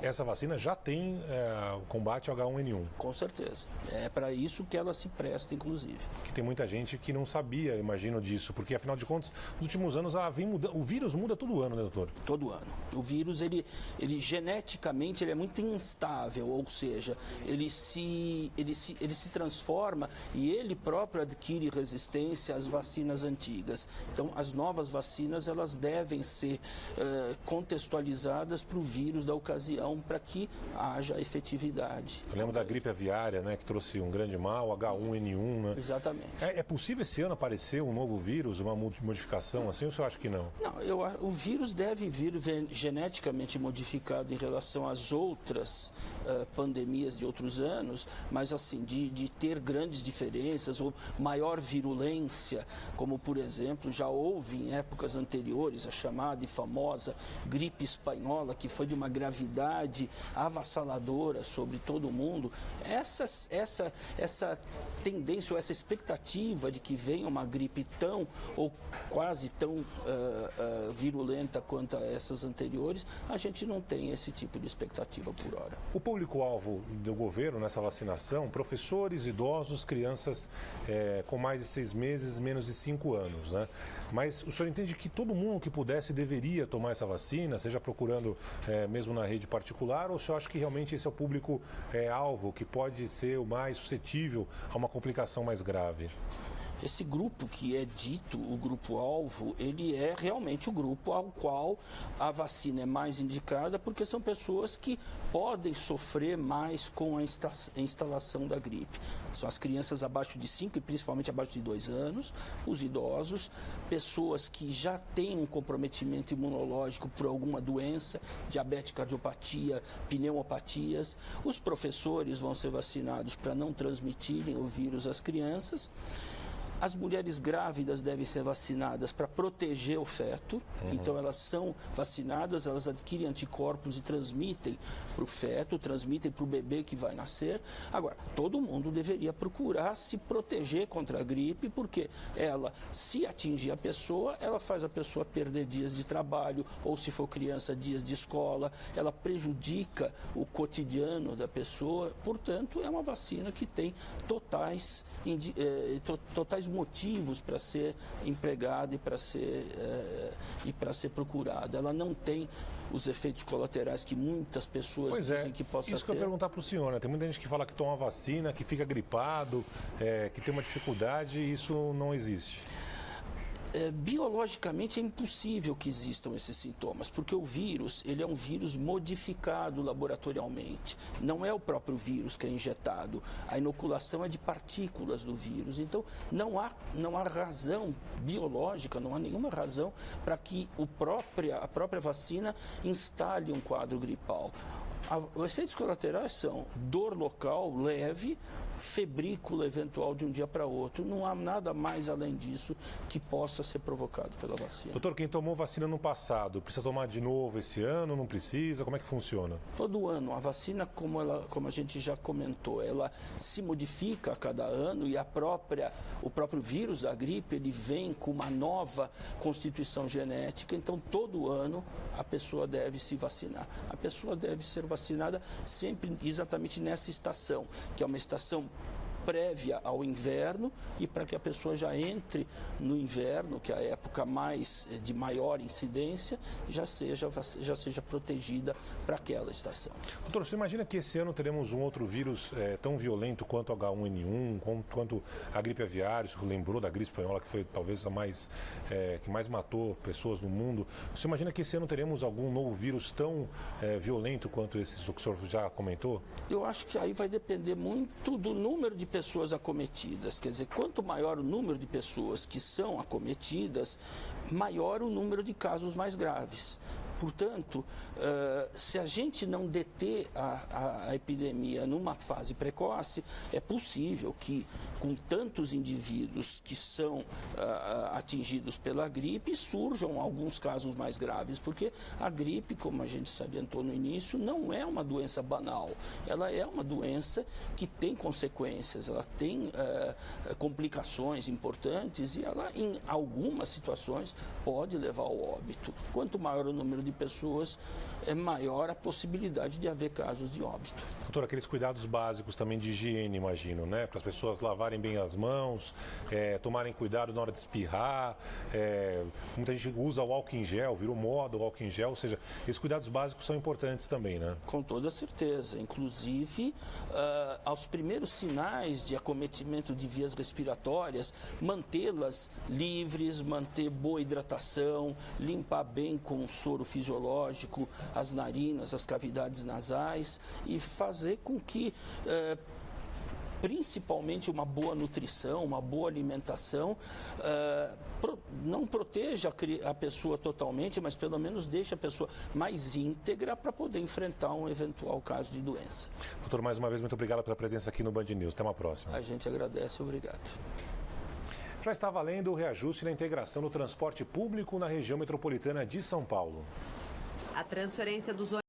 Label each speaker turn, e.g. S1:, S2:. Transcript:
S1: Essa vacina já tem combate ao H1N1.
S2: Com certeza. É para isso que ela se presta, inclusive.
S1: Que tem muita gente que não sabia, imagino, disso, porque afinal de contas, nos últimos anos vem mudando. O vírus muda todo ano, né, doutor?
S2: Todo ano. O vírus, ele geneticamente, ele é muito instável, ou seja, ele se transforma e ele próprio adquire resistência às vacinas antigas. Então, as novas vacinas, elas devem ser contextualizadas para o vírus da ocasião, para que haja efetividade.
S1: Eu lembro da gripe aviária, né, que trouxe um grande mal, H1N1, né?
S2: Exatamente.
S1: É possível esse ano aparecer um novo vírus, uma modificação assim, ou você acha que não?
S2: Não, o vírus deve vir geneticamente modificado em relação às outras pandemias de outros anos, mas assim, de ter grandes diferenças ou maior virulência, como por exemplo, já houve em épocas anteriores a chamada e famosa gripe espanhola, que foi de uma gravidade avassaladora sobre todo mundo. Essa tendência ou essa expectativa de que venha uma gripe tão ou quase tão virulenta quanto a essas anteriores, a gente não tem esse tipo de expectativa por hora.
S1: O público-alvo do governo nessa vacinação, professores, idosos, crianças com mais de 6 meses, menos de 5 anos, né? Mas o senhor entende que todo mundo que pudesse deveria tomar essa vacina, seja procurando mesmo na rede particular, ou o senhor acha que realmente esse é o público-alvo, que pode ser o mais suscetível a uma complicação mais grave?
S2: Esse grupo que é dito, o grupo-alvo, ele é realmente o grupo ao qual a vacina é mais indicada, porque são pessoas que podem sofrer mais com a instalação da gripe. São as crianças abaixo de 5 e principalmente abaixo de 2 anos, os idosos, pessoas que já têm um comprometimento imunológico por alguma doença, diabetes, cardiopatia, pneumopatias. Os professores vão ser vacinados para não transmitirem o vírus às crianças. As mulheres grávidas devem ser vacinadas para proteger o feto, então elas são vacinadas, elas adquirem anticorpos e transmitem para o feto, transmitem para o bebê que vai nascer. Agora, todo mundo deveria procurar se proteger contra a gripe, porque ela, se atingir a pessoa, ela faz a pessoa perder dias de trabalho, ou se for criança, dias de escola, ela prejudica o cotidiano da pessoa, portanto, é uma vacina que tem totais motivos para ser empregada e para ser procurada. Ela não tem os efeitos colaterais que muitas pessoas dizem que possa ter.
S1: Isso que eu ia perguntar para o senhor, né? Tem muita gente que fala que toma vacina, que fica gripado, que tem uma dificuldade, e isso não existe.
S2: Biologicamente é impossível que existam esses sintomas, porque o vírus, ele é um vírus modificado laboratorialmente. Não é o próprio vírus que é injetado. A inoculação é de partículas do vírus. Então, não há razão biológica, não há nenhuma razão para que a própria vacina instale um quadro gripal. Os efeitos colaterais são dor local leve, febrícula eventual de um dia para outro. Não há nada mais além disso que possa ser provocado pela vacina.
S1: Doutor, quem tomou vacina no passado, precisa tomar de novo esse ano? Não precisa? Como é que funciona?
S2: Todo ano. A vacina, como a gente já comentou, ela se modifica a cada ano, e o próprio vírus da gripe, ele vem com uma nova constituição genética. Então, todo ano, a pessoa deve se vacinar. A pessoa deve ser vacinada sempre exatamente nessa estação, que é uma estação prévia ao inverno, e para que a pessoa já entre no inverno, que é a época de maior incidência, já seja protegida para aquela estação.
S1: Doutor, você imagina que esse ano teremos um outro vírus tão violento quanto o H1N1, quanto a gripe aviária? Isso lembrou da gripe espanhola, que foi talvez que mais matou pessoas no mundo. Você imagina que esse ano teremos algum novo vírus tão violento quanto esse que o senhor já comentou?
S2: Eu acho que aí vai depender muito do número de pessoas acometidas. Quer dizer, quanto maior o número de pessoas que são acometidas, maior o número de casos mais graves. Portanto, se a gente não deter a epidemia numa fase precoce, é possível que, com tantos indivíduos que são atingidos pela gripe, surjam alguns casos mais graves, porque a gripe, como a gente salientou no início, não é uma doença banal. Ela é uma doença que tem consequências, ela tem complicações importantes, e ela, em algumas situações, pode levar ao óbito. Quanto maior o número de de pessoas, é maior a possibilidade de haver casos de óbito.
S1: Doutor, aqueles cuidados básicos também de higiene, imagino, né? Para as pessoas lavarem bem as mãos, tomarem cuidado na hora de espirrar, muita gente usa o álcool em gel, virou moda o álcool em gel, ou seja, esses cuidados básicos são importantes também, né?
S2: Com toda certeza. Inclusive, aos primeiros sinais de acometimento de vias respiratórias, mantê-las livres, manter boa hidratação, limpar bem com soro fisiológico as narinas, as cavidades nasais e fazer com que principalmente uma boa nutrição, uma boa alimentação, não proteja a pessoa totalmente, mas pelo menos deixe a pessoa mais íntegra para poder enfrentar um eventual caso de doença.
S1: Doutor, mais uma vez, muito obrigado pela presença aqui no Band News. Até uma próxima.
S2: A gente agradece, obrigado.
S1: Já está valendo o reajuste na integração do transporte público na região metropolitana de São Paulo.
S3: A transferência dos